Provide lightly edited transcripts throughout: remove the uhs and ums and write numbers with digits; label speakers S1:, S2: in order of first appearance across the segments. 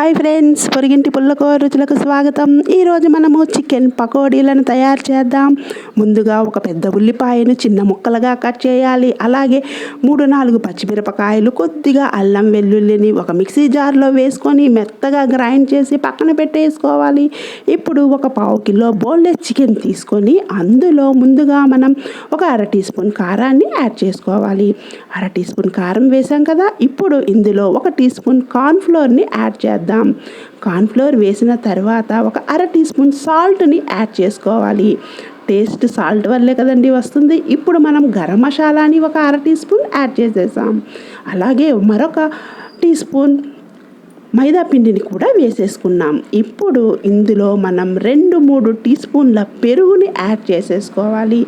S1: Hi friends, పొరిగింటి పుల్లకో రుచులకు స్వాగతం. ఈరోజు మనము చికెన్ పకోడీలను తయారు చేద్దాం. ముందుగా ఒక పెద్ద ఉల్లిపాయను చిన్న ముక్కలుగా కట్ చేయాలి. అలాగే 3-4 పచ్చిమిరపకాయలు, కొద్దిగా అల్లం వెల్లుల్లిని ఒక మిక్సీ జార్లో వేసుకొని మెత్తగా గ్రైండ్ చేసి పక్కన పెట్టేసుకోవాలి. ఇప్పుడు ఒక 1/2 కిలో బోన్లెస్ చికెన్ తీసుకొని అందులో ముందుగా మనం ఒక 1/2 టీ స్పూన్ కారాన్ని యాడ్ చేసుకోవాలి. 1/2 టీ స్పూన్ కారం వేసాం కదా, ఇప్పుడు ఇందులో 1 టీ స్పూన్ కార్న్ఫ్లోర్ని యాడ్ చేద్దాం. కార్న్ఫ్లోర్ వేసిన తర్వాత ఒక 1/2 టీ స్పూన్ సాల్ట్ని యాడ్ చేసుకోవాలి. టేస్ట్ సాల్ట్ వల్లే కదండి వస్తుంది. ఇప్పుడు మనం గరం మసాలాని ఒక 1/2 టీ స్పూన్ యాడ్ చేసేసాం. అలాగే మరొక టీ స్పూన్ మైదా పిండిని కూడా వేసేసుకున్నాం. ఇప్పుడు ఇందులో మనం 2-3 టీ స్పూన్ల పెరుగుని యాడ్ చేసేసుకోవాలి.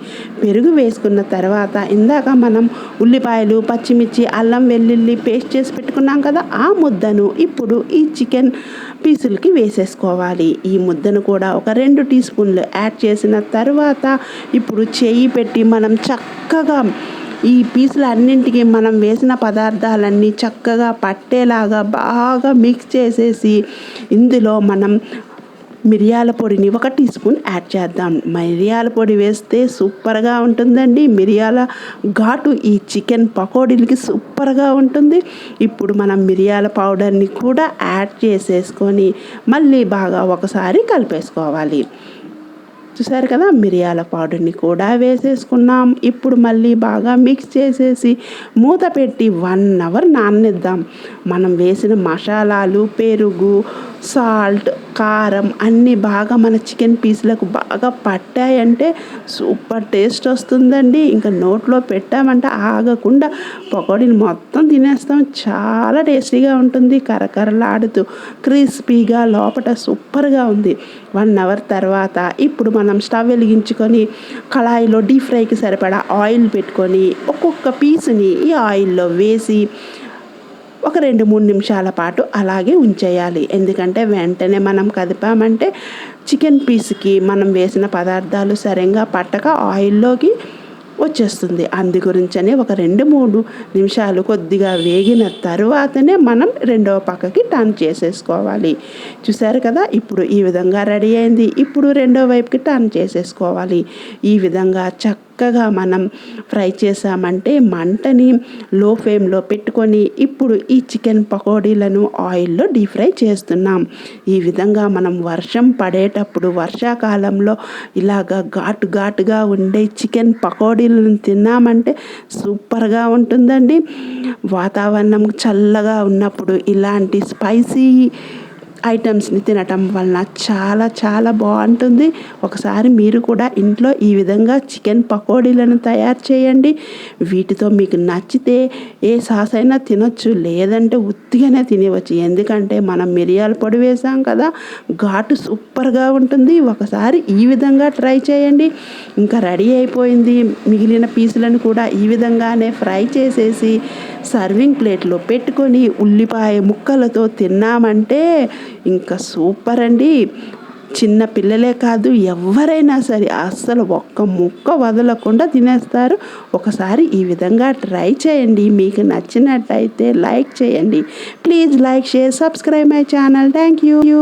S1: పెరుగు వేసుకున్న తర్వాత ఇందాక మనం ఉల్లిపాయలు, పచ్చిమిర్చి, అల్లం వెల్లుల్లి పేస్ట్ చేసి పెట్టుకున్నాం కదా, ఆ ముద్దను ఇప్పుడు ఈ చికెన్ పీసులకి వేసేసుకోవాలి. ఈ ముద్దను కూడా ఒక 2 టీ స్పూన్లు యాడ్ చేసిన తర్వాత ఇప్పుడు చేయి పెట్టి మనం చక్కగా ఈ పీసులు అన్నింటికి మనం వేసిన పదార్థాలన్నీ చక్కగా పట్టేలాగా బాగా మిక్స్ చేసేసి ఇందులో మనం మిరియాల పొడిని 1 టీ స్పూన్ యాడ్ చేద్దాం. మిరియాల పొడి వేస్తే సూపర్గా ఉంటుందండి. మిరియాల ఘాటు ఈ చికెన్ పకోడీలకి సూపర్గా ఉంటుంది. ఇప్పుడు మనం మిరియాల పౌడర్ని కూడా యాడ్ చేసేసుకొని మళ్ళీ బాగా ఒకసారి కలిపేసుకోవాలి. చూసారు కదా, మిరియాల పౌడర్ని కూడా వేసేసుకున్నాం. ఇప్పుడు మళ్ళీ బాగా మిక్స్ చేసేసి మూత పెట్టి 1 అవర్ నాననిద్దాం. మనం వేసిన మసాలాలు, పెరుగు, సాల్ట్, కారం అన్నీ బాగా మన చికెన్ పీసులకు బాగా పట్టాయంటే సూపర్ టేస్ట్ వస్తుందండి. ఇంకా నోట్లో పెట్టామంటే ఆగకుండా పకోడీని మొత్తం తినేస్తాం. చాలా టేస్టీగా ఉంటుంది. కరకరలాడుతూ క్రిస్పీగా లోపల సూపర్గా ఉంది. 1 అవర్ తర్వాత ఇప్పుడు మనం స్టవ్ వెలిగించుకొని కళాయిలో డీప్ ఫ్రైకి సరిపడా ఆయిల్ పెట్టుకొని ఒక్కొక్క పీస్ని ఈ ఆయిల్లో వేసి ఒక 2-3 నిమిషాల పాటు అలాగే ఉంచేయాలి. ఎందుకంటే వెంటనే మనం కదిపామంటే చికెన్ పీస్కి మనం వేసిన పదార్థాలు సరిగ్గా పట్టక ఆయిల్లోకి వచ్చేస్తుంది. అందు గురించనే ఒక 2-3 నిమిషాలు కొద్దిగా వేగిన తరువాతనే మనం రెండవ పక్కకి టర్న్ చేసేసుకోవాలి. చూసారు కదా, ఇప్పుడు ఈ విధంగా రెడీ అయింది. ఇప్పుడు రెండో వైపుకి టర్న్ చేసేసుకోవాలి. ఈ విధంగా చక్కగా మనం ఫ్రై చేసామంటే మంటని లో ఫ్లేమ్లో పెట్టుకొని ఇప్పుడు ఈ చికెన్ పకోడీలను ఆయిల్లో డీప్ ఫ్రై చేస్తున్నాం. ఈ విధంగా మనం వర్షం పడేటప్పుడు వర్షాకాలంలో ఇలాగా ఘాటుగా ఉండే చికెన్ పకోడీలను తిన్నామంటే సూపర్గా ఉంటుందండి. వాతావరణం చల్లగా ఉన్నప్పుడు ఇలాంటి స్పైసీ ఐటమ్స్ని తినటం వలన చాలా బాగుంటుంది. ఒకసారి మీరు కూడా ఇంట్లో ఈ విధంగా చికెన్ పకోడీలను తయారు చేయండి. వీటితో మీకు నచ్చితే ఏ సాస్ అయినా తినొచ్చు, లేదంటే ఉత్తిగానే తినవచ్చు. ఎందుకంటే మనం మిరియాల పొడి వేసాం కదా, ఘాటు సూపర్గా ఉంటుంది. ఒకసారి ఈ విధంగా ట్రై చేయండి. ఇంకా రెడీ అయిపోయింది. మిగిలిన పీసులను కూడా ఈ విధంగానే ఫ్రై చేసేసి సర్వింగ్ ప్లేట్లో పెట్టుకొని ఉల్లిపాయ ముక్కలతో తిన్నామంటే ఇంకా సూపర్ అండి. చిన్న పిల్లలే కాదు, ఎవరైనా సరే అస్సలు ఒక్క ముక్క వదలకుండా తినేస్తారు. ఒకసారి ఈ విధంగా ట్రై చేయండి. మీకు నచ్చినట్టయితే లైక్ చేయండి. Please like, share, subscribe my channel. Thank you.